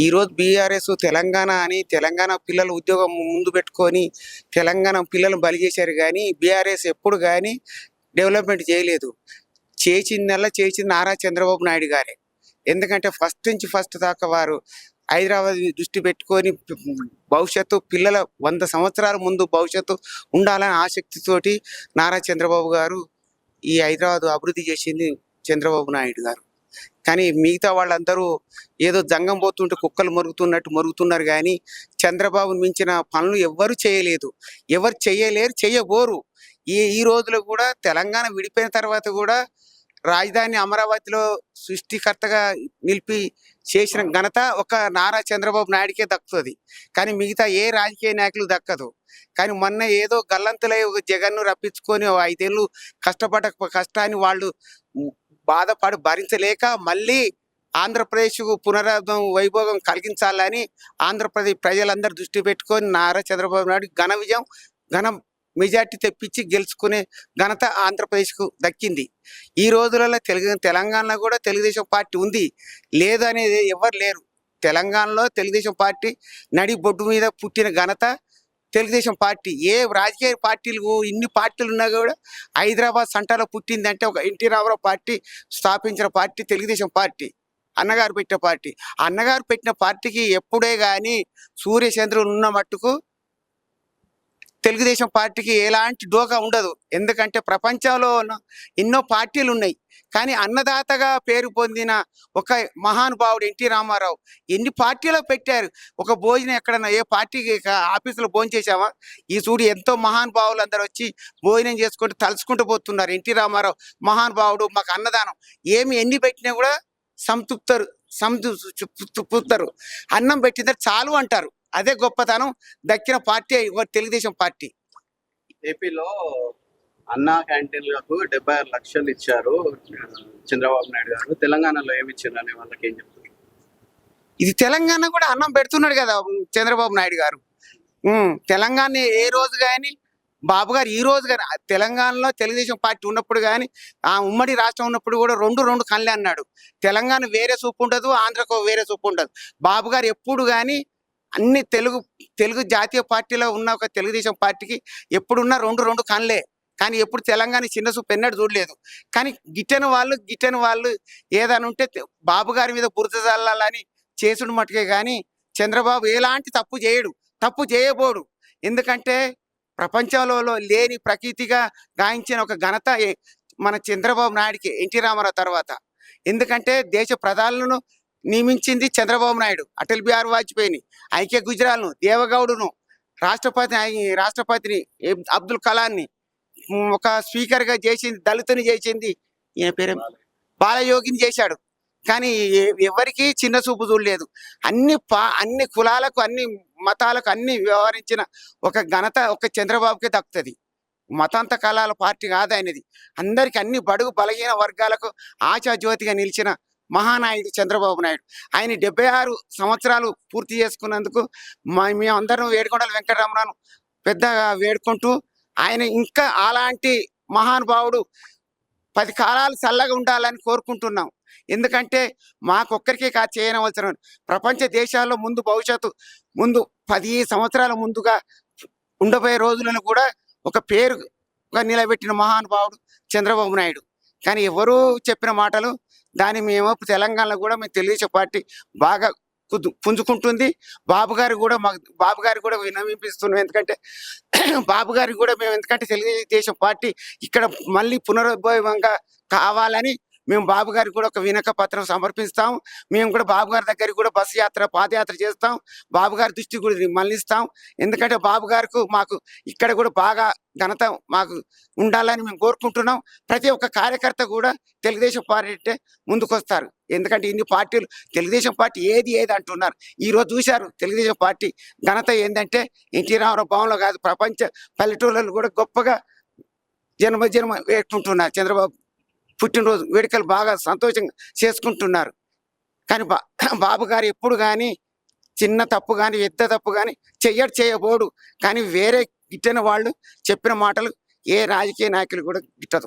ఈరోజు బీఆర్ఎస్ తెలంగాణ అని తెలంగాణ పిల్లల ఉద్యోగం ముందు పెట్టుకొని తెలంగాణ పిల్లలు బలి చేశారు. కానీ బీఆర్ఎస్ ఎప్పుడు కానీ డెవలప్మెంట్ చేయలేదు. చేసిందల్లా చేసింది నారా చంద్రబాబు నాయుడు గారే. ఎందుకంటే ఫస్ట్ నుంచి ఫస్ట్ దాకా వారు హైదరాబాద్ దృష్టి పెట్టుకొని భవిష్యత్తు పిల్లల 100 సంవత్సరాల ముందు భవిష్యత్తు ఉండాలని ఆసక్తితోటి నారా చంద్రబాబు గారు ఈ హైదరాబాద్ అభివృద్ధి చేసింది చంద్రబాబు నాయుడు గారు. కానీ మిగతా వాళ్ళందరూ ఏదో జంగం పోతుంటే కుక్కలు మరుగుతున్నట్టు మరుగుతున్నారు. కానీ చంద్రబాబును మించిన పనులు ఎవ్వరు చేయలేదు, ఎవరు చేయలేరు, చేయబోరు. ఈ రోజులో కూడా తెలంగాణ విడిపోయిన తర్వాత కూడా రాజధాని అమరావతిలో సృష్టికర్తగా నిలిపి చేసిన ఘనత ఒక నారా చంద్రబాబు నాయుడికే దక్కుతుంది. కానీ మిగతా ఏ రాజకీయ నాయకులు దక్కదు. కానీ మొన్న ఏదో గల్లంతులై ఒక జగన్ను రప్పించుకొని 5 ఏళ్ళు కష్టపడ్డ కష్టాన్ని వాళ్ళు బాధపడి భరించలేక మళ్ళీ ఆంధ్రప్రదేశ్కు పునరుద్ధరణ వైభోగం కలిగించాలని ఆంధ్రప్రదేశ్ ప్రజలందరూ దృష్టి పెట్టుకొని నారా చంద్రబాబు నాయుడు ఘన విజయం, ఘన మెజార్టీ తెప్పించి గెలుచుకునే ఘనత ఆంధ్రప్రదేశ్కు దక్కింది. ఈ రోజులలో తెలంగాణలో కూడా తెలుగుదేశం పార్టీ ఉంది, లేదు అనేది ఎవరు లేరు. తెలంగాణలో తెలుగుదేశం పార్టీ నడి బొడ్డు మీద పుట్టిన ఘనత తెలుగుదేశం పార్టీ. ఏ రాజకీయ పార్టీలు ఇన్ని పార్టీలు ఉన్నా కూడా హైదరాబాద్ సెంటర్లో పుట్టిందంటే ఒక ఎన్టీ రామారావు పార్టీ స్థాపించిన పార్టీ తెలుగుదేశం పార్టీ, అన్నగారు పెట్టిన పార్టీ. అన్నగారు పెట్టిన పార్టీకి ఎప్పుడే కానీ సూర్యచంద్రులు ఉన్న మట్టుకు తెలుగుదేశం పార్టీకి ఎలాంటి డోకా ఉండదు. ఎందుకంటే ప్రపంచంలో ఎన్నో పార్టీలు ఉన్నాయి, కానీ అన్నదాతగా పేరు పొందిన ఒక మహానుభావుడు ఎన్టీ రామారావు ఎన్ని పార్టీలో పెట్టారు. ఒక భోజనం ఎక్కడన్నా ఏ పార్టీకి ఆఫీసులో భోజనం చేసామా? ఈ చూడు ఎంతో మహానుభావులు అందరూ వచ్చి భోజనం చేసుకుంటూ తలుచుకుంటూ పోతున్నారు. ఎన్టీ రామారావు మహానుభావుడు, మాకు అన్నదానం ఎన్ని పెట్టినా కూడా సంతృప్తారు. అన్నం పెట్టిన చాలు అంటారు. అదే గొప్పతనం దక్కిన పార్టీ తెలుగుదేశం పార్టీ. ఏపీలో అన్నా క్యాంటీన్లకు 76 లక్షలు ఇచ్చారు చంద్రబాబు నాయుడు గారు. తెలంగాణలో ఏమి ఇచ్చారు అనే వాళ్ళకి ఏం చెప్తారు? ఇది తెలంగాణ కూడా అన్నం పెడుతున్నాడు కదా చంద్రబాబు నాయుడు గారు. తెలంగాణ ఏ రోజు కానీ బాబు గారు ఈ రోజు కానీ తెలంగాణలో తెలుగుదేశం పార్టీ ఉన్నప్పుడు కానీ ఆ ఉమ్మడి రాష్ట్రం ఉన్నప్పుడు కూడా రెండు కళ్ళే అన్నాడు. తెలంగాణ వేరే చూపు ఉండదు, ఆంధ్రకు వేరే చూపు ఉండదు. బాబు గారు ఎప్పుడు కానీ అన్ని తెలుగు జాతీయ పార్టీలో ఉన్న ఒక తెలుగుదేశం పార్టీకి ఎప్పుడున్నా రెండు కళ్ళే. కానీ ఎప్పుడు తెలంగాణ చిన్న చూపు ఎన్నడూ చూడలేదు. కానీ గిట్టని వాళ్ళు ఏదైనా ఉంటే బాబు గారి మీద బురద చల్లాలని చేసుడు మట్టుకే. కానీ చంద్రబాబు ఎలాంటి తప్పు చేయడు, తప్పు చేయబోడు. ఎందుకంటే ప్రపంచంలో లేని ప్రకృతిగా గాయించిన ఒక ఘనత మన చంద్రబాబు నాయుడికి, ఎన్టీ రామారావు తర్వాత. ఎందుకంటే దేశ ప్రధానులను నియమించింది చంద్రబాబు నాయుడు, అటల్ బిహారీ వాజ్పేయిని, ఐకే గుజరాల్ను, దేవగౌడును, రాష్ట్రపతిని అబ్దుల్ కలాంని, ఒక స్పీకర్గా చేసింది దళితుని చేసింది ఈయన పేరు బాలయోగిని చేశాడు. కానీ ఎవరికి చిన్న చూపు చూడలేదు. అన్ని కులాలకు, అన్ని మతాలకు అన్ని వ్యవహరించిన ఒక ఘనత ఒక చంద్రబాబుకే దక్కుతుంది. మతాంత కళాల పార్టీ కాదు ఆయనది. అందరికి అన్ని బడుగు బలహీన వర్గాలకు ఆశాజ్యోతిగా నిలిచిన మహానాయుడు చంద్రబాబు నాయుడు. ఆయన 76 సంవత్సరాలు పూర్తి చేసుకున్నందుకు మేమందరం వేడుకొండల వెంకటరమణను పెద్దగా వేడుకుంటూ ఆయన ఇంకా అలాంటి మహానుభావుడు 10 కాలాలు చల్లగా ఉండాలని కోరుకుంటున్నాం. ఎందుకంటే మాకొక్కరికే కాదు చేయనవలసిన ప్రపంచ దేశాల్లో భవిష్యత్తు ముందు 10 సంవత్సరాల ముందుగా ఉండబోయే రోజులను కూడా ఒక పేరుగా నిలబెట్టిన మహానుభావుడు చంద్రబాబు నాయుడు. కానీ ఎవరు చెప్పిన మాటలు దాన్ని మేము తెలంగాణలో కూడా మేము తెలుగుదేశం పార్టీ బాగా పుంజుకుంటుంది. బాబు గారు కూడా విన్నవింపిస్తున్నాం. ఎందుకంటే బాబు గారికి కూడా మేము ఎందుకంటే తెలుగుదేశం పార్టీ ఇక్కడ మళ్ళీ పునరుద్భవంగా కావాలని మేము బాబు గారికి కూడా ఒక వినక పత్రం సమర్పిస్తాం. మేము కూడా బాబు గారి దగ్గరికి కూడా బస్సు యాత్ర, పాదయాత్ర చేస్తాం. బాబు గారి దృష్టి కూడా మళ్ళిస్తాం. ఎందుకంటే బాబు గారికి మాకు ఇక్కడ కూడా బాగా ఘనత మాకు ఉండాలని మేము కోరుకుంటున్నాం. ప్రతి ఒక్క కార్యకర్త కూడా తెలుగుదేశం పార్టీ ముందుకొస్తారు. ఎందుకంటే ఇన్ని పార్టీలు తెలుగుదేశం పార్టీ ఏది అంటున్నారు. ఈరోజు చూశారు తెలుగుదేశం పార్టీ ఘనత ఏంటంటే ఎన్టీ రామారావు భవన్లో కాదు, ప్రపంచ పల్లెటూళ్ళలో కూడా గొప్పగా జన్మ వేడుకుంటున్నారు. చంద్రబాబు పుట్టినరోజు వేడుకలు బాగా సంతోషంగా చేసుకుంటున్నారు. కానీ బాబు గారు ఎప్పుడు కానీ చిన్న తప్పు కానీ పెద్ద తప్పు కానీ చేయబోడు. కానీ వేరే గిట్టని వాళ్ళు చెప్పిన మాటలు ఏ రాజకీయ నాయకులు కూడా గిట్టదు.